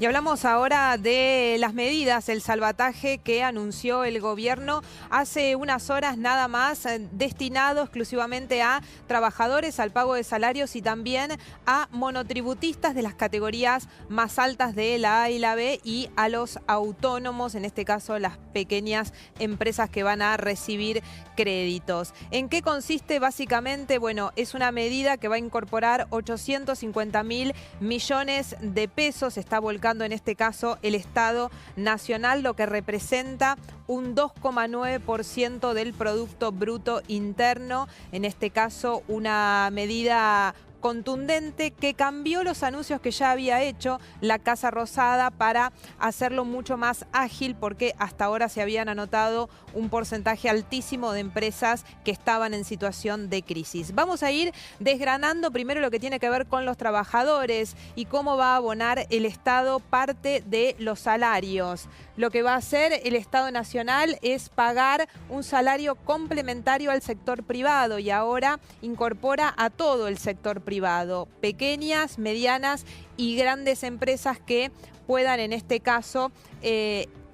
Y hablamos ahora de las medidas, el salvataje que anunció el gobierno hace unas horas nada más, destinado exclusivamente a trabajadores, al pago de salarios y también a monotributistas de las categorías más altas de la A y la B y a los autónomos, en este caso las pequeñas empresas que van a recibir créditos. ¿En qué consiste básicamente? Bueno, es una medida que va a incorporar 850.000 millones de pesos, está volcando en este caso el Estado Nacional, lo que representa un 2,9% del Producto Bruto Interno, en este caso una medida contundente que cambió los anuncios que ya había hecho la Casa Rosada para hacerlo mucho más ágil, porque hasta ahora se habían anotado un porcentaje altísimo de empresas que estaban en situación de crisis. Vamos a ir desgranando primero lo que tiene que ver con los trabajadores y cómo va a abonar el Estado parte de los salarios. Lo que va a hacer el Estado Nacional es pagar un salario complementario al sector privado y ahora incorpora a todo el sector privado, pequeñas, medianas y grandes empresas que puedan en este caso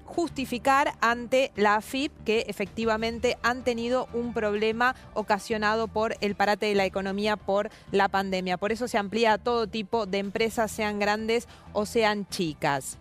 justificar ante la AFIP que efectivamente han tenido un problema ocasionado por el parate de la economía por la pandemia. Por eso se amplía a todo tipo de empresas, sean grandes o sean chicas.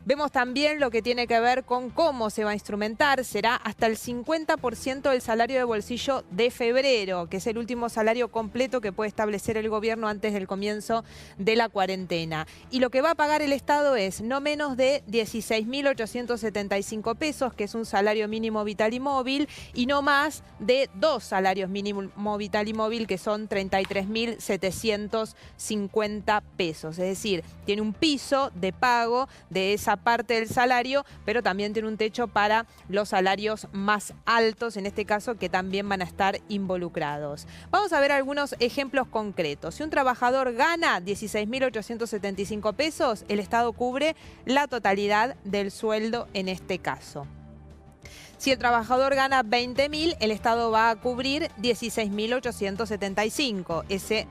Vemos también lo que tiene que ver con cómo se va a instrumentar. Será hasta el 50% del salario de bolsillo de febrero, que es el último salario completo que puede establecer el gobierno antes del comienzo de la cuarentena. Y lo que va a pagar el Estado es no menos de 16.875 pesos, que es un salario mínimo vital y móvil, y no más de 2 salarios mínimo vital y móvil, que son 33.750 pesos. Es decir, tiene un piso de pago de esa parte del salario, pero también tiene un techo para los salarios más altos, en este caso, que también van a estar involucrados. Vamos a ver algunos ejemplos concretos. Si un trabajador gana 16.875 pesos, el Estado cubre la totalidad del sueldo en este caso. Si el trabajador gana 20.000, el Estado va a cubrir 16.875.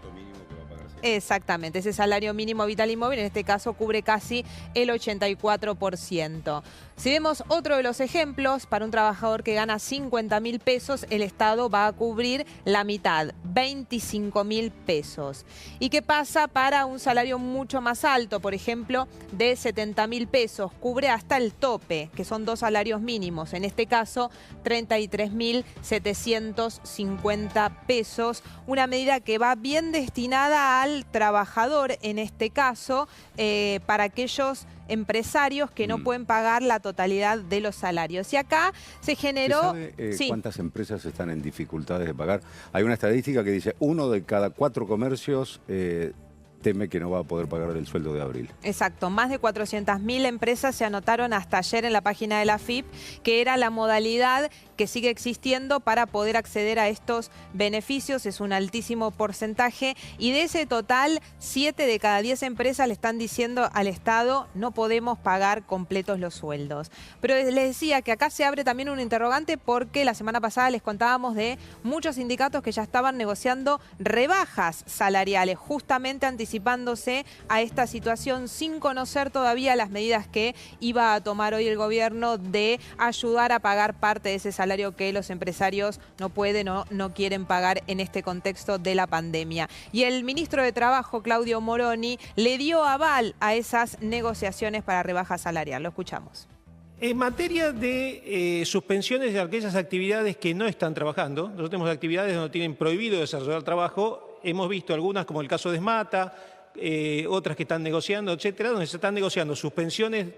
Exactamente, ese salario mínimo vital y móvil en este caso cubre casi el 84%. Si vemos otro de los ejemplos, para un trabajador que gana 50.000 pesos, el Estado va a cubrir la mitad, 25.000 pesos. ¿Y qué pasa para un salario mucho más alto, por ejemplo, de 70.000 pesos? Cubre hasta el tope, que son 2 salarios mínimos, en este caso 33.750 pesos. Una medida que va bien destinada al trabajador, en este caso, para aquellos empresarios que no pueden pagar la totalidad de los salarios. Y acá se generó... ¿Se sabe cuántas empresas están en dificultades de pagar? Hay una estadística que dice 1 de cada 4 comercios teme que no va a poder pagar el sueldo de abril. Exacto, más de 400.000 empresas se anotaron hasta ayer en la página de la AFIP, que era la modalidad que sigue existiendo para poder acceder a estos beneficios. Es un altísimo porcentaje y de ese total, 7 de cada 10 empresas le están diciendo al Estado no podemos pagar completos los sueldos. Pero les decía que acá se abre también un interrogante porque la semana pasada les contábamos de muchos sindicatos que ya estaban negociando rebajas salariales, justamente anticipándose a esta situación sin conocer todavía las medidas que iba a tomar hoy el gobierno de ayudar a pagar parte de ese salario que los empresarios no pueden o no quieren pagar en este contexto de la pandemia. Y el ministro de Trabajo, Claudio Moroni, le dio aval a esas negociaciones para rebaja salarial. Lo escuchamos. En materia de suspensiones de aquellas actividades que no están trabajando, nosotros tenemos actividades donde tienen prohibido desarrollar trabajo. Hemos visto algunas, como el caso de Esmata, otras que están negociando, etcétera, donde se están negociando suspensiones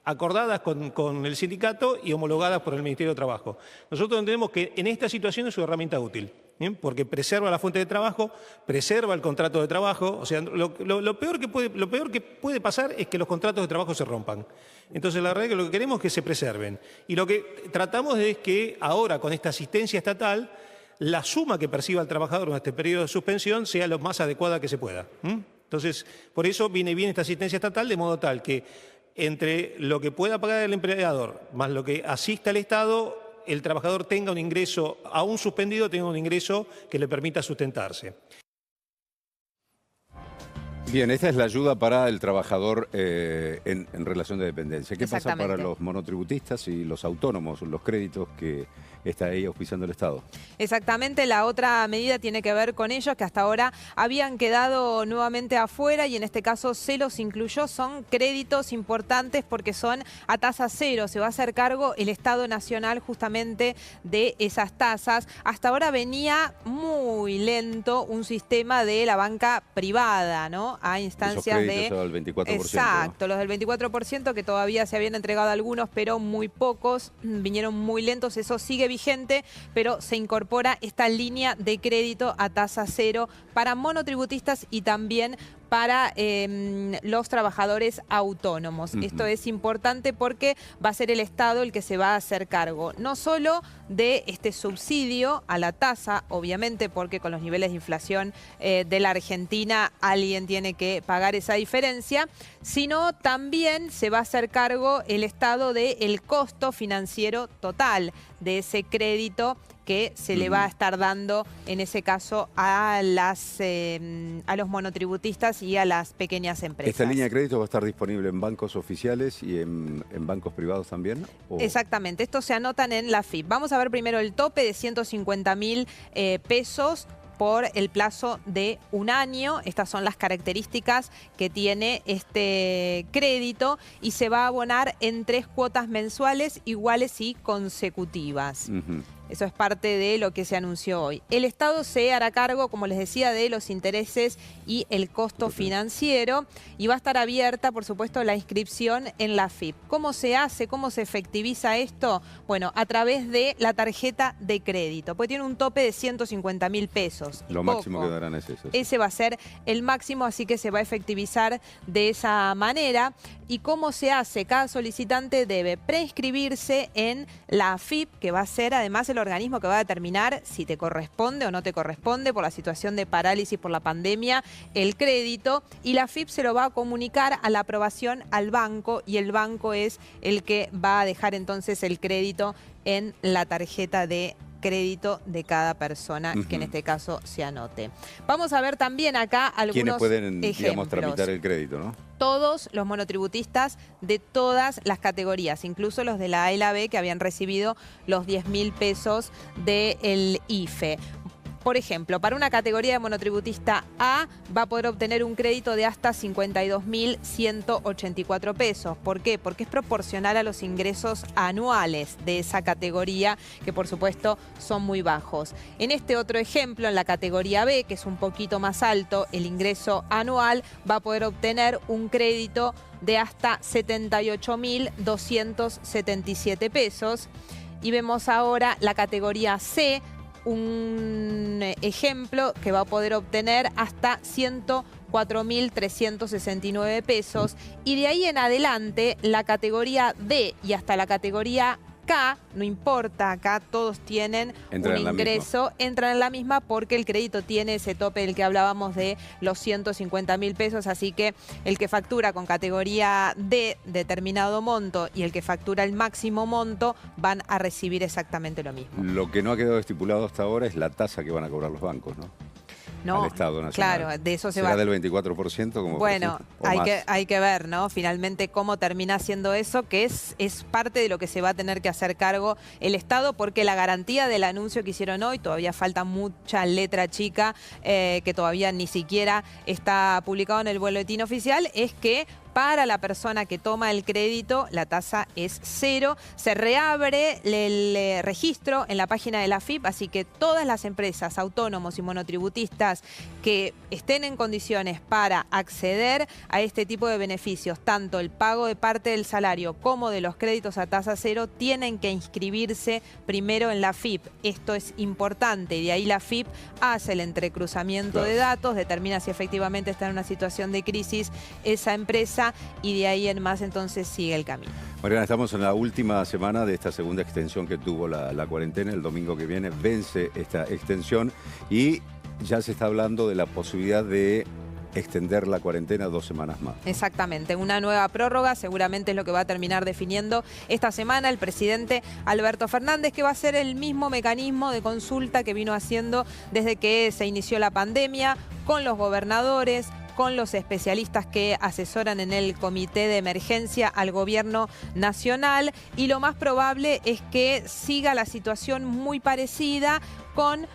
acordadas con el sindicato y homologadas por el Ministerio de Trabajo. Nosotros entendemos que en esta situación es una herramienta útil, ¿bien? Porque preserva la fuente de trabajo, preserva el contrato de trabajo. O sea, lo peor que puede pasar es que los contratos de trabajo se rompan. Entonces, la verdad es que lo que queremos es que se preserven. Y lo que tratamos es que ahora, con esta asistencia estatal, la suma que perciba el trabajador en este periodo de suspensión sea lo más adecuada que se pueda. Entonces, por eso viene bien esta asistencia estatal, de modo tal que entre lo que pueda pagar el empleador más lo que asista el Estado, el trabajador tenga un ingreso, aún suspendido, tenga un ingreso que le permita sustentarse. Bien, esta es la ayuda para el trabajador en relación de dependencia. ¿Qué pasa para los monotributistas y los autónomos, los créditos que está ahí auspiciando el Estado? Exactamente, la otra medida tiene que ver con ellos, que hasta ahora habían quedado nuevamente afuera y en este caso se los incluyó. Son créditos importantes porque son a tasa cero. Se va a hacer cargo el Estado Nacional justamente de esas tasas. Hasta ahora venía muy lento un sistema de la banca privada, ¿no? A instancias de... Del 24%. Exacto, ¿no? Los del 24% que todavía se habían entregado algunos, pero muy pocos, vinieron muy lentos. Eso sigue vigente, pero se incorpora esta línea de crédito a tasa cero para monotributistas y también para los trabajadores autónomos. Esto es importante porque va a ser el Estado el que se va a hacer cargo, no solo de este subsidio a la tasa, obviamente porque con los niveles de inflación de la Argentina alguien tiene que pagar esa diferencia, sino también se va a hacer cargo el Estado del costo financiero total de ese crédito que se le va a estar dando, en ese caso, a los monotributistas y a las pequeñas empresas. ¿Esta línea de crédito va a estar disponible en bancos oficiales y en bancos privados también? ¿O? Exactamente, estos se anotan en la FIP. Vamos a ver primero el tope de 150.000 pesos por el plazo de un año. Estas son las características que tiene este crédito y se va a abonar en 3 cuotas mensuales iguales y consecutivas. Eso es parte de lo que se anunció hoy. El Estado se hará cargo, como les decía, de los intereses y el costo financiero y va a estar abierta, por supuesto, la inscripción en la FIP. ¿Cómo se hace? ¿Cómo se efectiviza esto? Bueno, a través de la tarjeta de crédito, pues tiene un tope de 150.000 pesos. Lo máximo que darán es eso. Ese va a ser el máximo, así que se va a efectivizar de esa manera. ¿Y cómo se hace? Cada solicitante debe preinscribirse en la FIP, que va a ser además el organismo que va a determinar si te corresponde o no te corresponde por la situación de parálisis por la pandemia el crédito, y la FIP se lo va a comunicar a la aprobación al banco y el banco es el que va a dejar entonces el crédito en la tarjeta de crédito de cada persona que en este caso se anote. Vamos a ver también acá algunos ¿Quiénes pueden, ejemplos? digamos, tramitar el crédito, no? Todos los monotributistas de todas las categorías, incluso los de la A y la B que habían recibido los 10.000 pesos del IFE. Por ejemplo, para una categoría de monotributista A va a poder obtener un crédito de hasta 52.184 pesos. ¿Por qué? Porque es proporcional a los ingresos anuales de esa categoría, que por supuesto son muy bajos. En este otro ejemplo, en la categoría B, que es un poquito más alto, el ingreso anual va a poder obtener un crédito de hasta 78.277 pesos. Y vemos ahora la categoría C, un ejemplo que va a poder obtener hasta 104.369 pesos. Y de ahí en adelante, la categoría D y hasta la categoría K, no importa, acá todos tienen un ingreso, entran en la misma porque el crédito tiene ese tope del que hablábamos de los 150.000 pesos, así que el que factura con categoría D determinado monto y el que factura el máximo monto van a recibir exactamente lo mismo. Lo que no ha quedado estipulado hasta ahora es la tasa que van a cobrar los bancos, ¿no? No, al Estado Nacional. Claro, de eso se ¿Será va. del 24%? Como bueno, hay que ver, ¿no? Finalmente cómo termina siendo eso, que es parte de lo que se va a tener que hacer cargo el Estado, porque la garantía del anuncio que hicieron hoy, todavía falta mucha letra chica, que todavía ni siquiera está publicado en el boletín oficial, es que para la persona que toma el crédito, la tasa es cero. Se reabre el registro en la página de la FIP, así que todas las empresas, autónomos y monotributistas que estén en condiciones para acceder a este tipo de beneficios, tanto el pago de parte del salario como de los créditos a tasa cero, tienen que inscribirse primero en la FIP. Esto es importante y de ahí la FIP hace el entrecruzamiento de datos, determina si efectivamente está en una situación de crisis esa empresa, y de ahí en más entonces sigue el camino. Mariana, estamos en la última semana de esta segunda extensión que tuvo la cuarentena. El domingo que viene vence esta extensión y ya se está hablando de la posibilidad de extender la cuarentena 2 semanas más. Exactamente, una nueva prórroga seguramente es lo que va a terminar definiendo esta semana el presidente Alberto Fernández, que va a ser el mismo mecanismo de consulta que vino haciendo desde que se inició la pandemia, con los gobernadores, con los especialistas que asesoran en el comité de emergencia al gobierno nacional, y lo más probable es que siga la situación muy parecida, con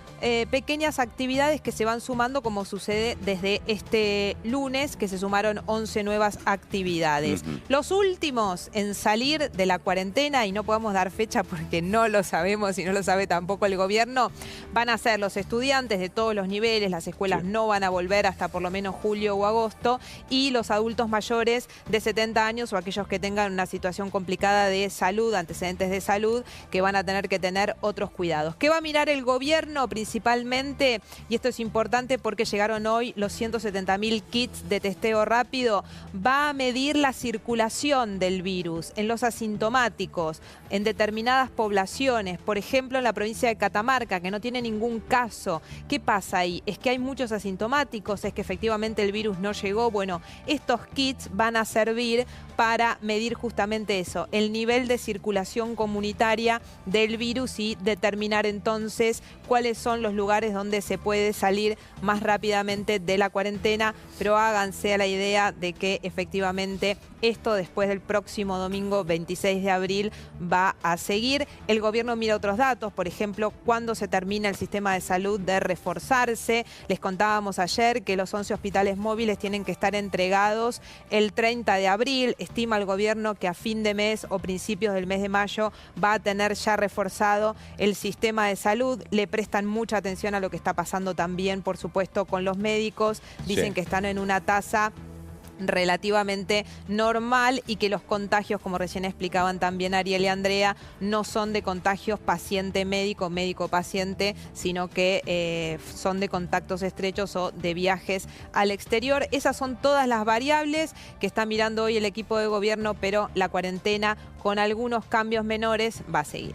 pequeñas actividades que se van sumando, como sucede desde este lunes, que se sumaron 11 nuevas actividades. Los últimos en salir de la cuarentena, y no podemos dar fecha porque no lo sabemos y no lo sabe tampoco el gobierno, van a ser los estudiantes de todos los niveles. Las escuelas no van a volver hasta por lo menos julio o agosto, y los adultos mayores de 70 años o aquellos que tengan una situación complicada de salud, antecedentes de salud, que van a tener que tener otros cuidados. ¿Qué va a mirar el gobierno principalmente? Y esto es importante porque llegaron hoy los 170.000 kits de testeo rápido. Va a medir la circulación del virus en los asintomáticos, en determinadas poblaciones, por ejemplo en la provincia de Catamarca, que no tiene ningún caso. ¿Qué pasa ahí? Es que hay muchos asintomáticos, es que efectivamente el virus no llegó. Bueno, estos kits van a servir para medir justamente eso, el nivel de circulación comunitaria del virus, y determinar entonces cuáles son los lugares donde se puede salir más rápidamente de la cuarentena. Pero háganse a la idea de que efectivamente esto después del próximo domingo 26 de abril va a seguir. El gobierno mira otros datos, por ejemplo, cuándo se termina el sistema de salud de reforzarse. Les contábamos ayer que los 11 hospitales móviles tienen que estar entregados el 30 de abril. Estima el gobierno que a fin de mes o principios del mes de mayo va a tener ya reforzado el sistema de salud. Le prestan mucha atención a lo que está pasando también, por supuesto, con los médicos. Dicen que están en una tasa relativamente normal, y que los contagios, como recién explicaban también Ariel y Andrea, no son de contagios paciente-médico, médico-paciente, sino que son de contactos estrechos o de viajes al exterior. Esas son todas las variables que está mirando hoy el equipo de gobierno, pero la cuarentena, con algunos cambios menores, va a seguir.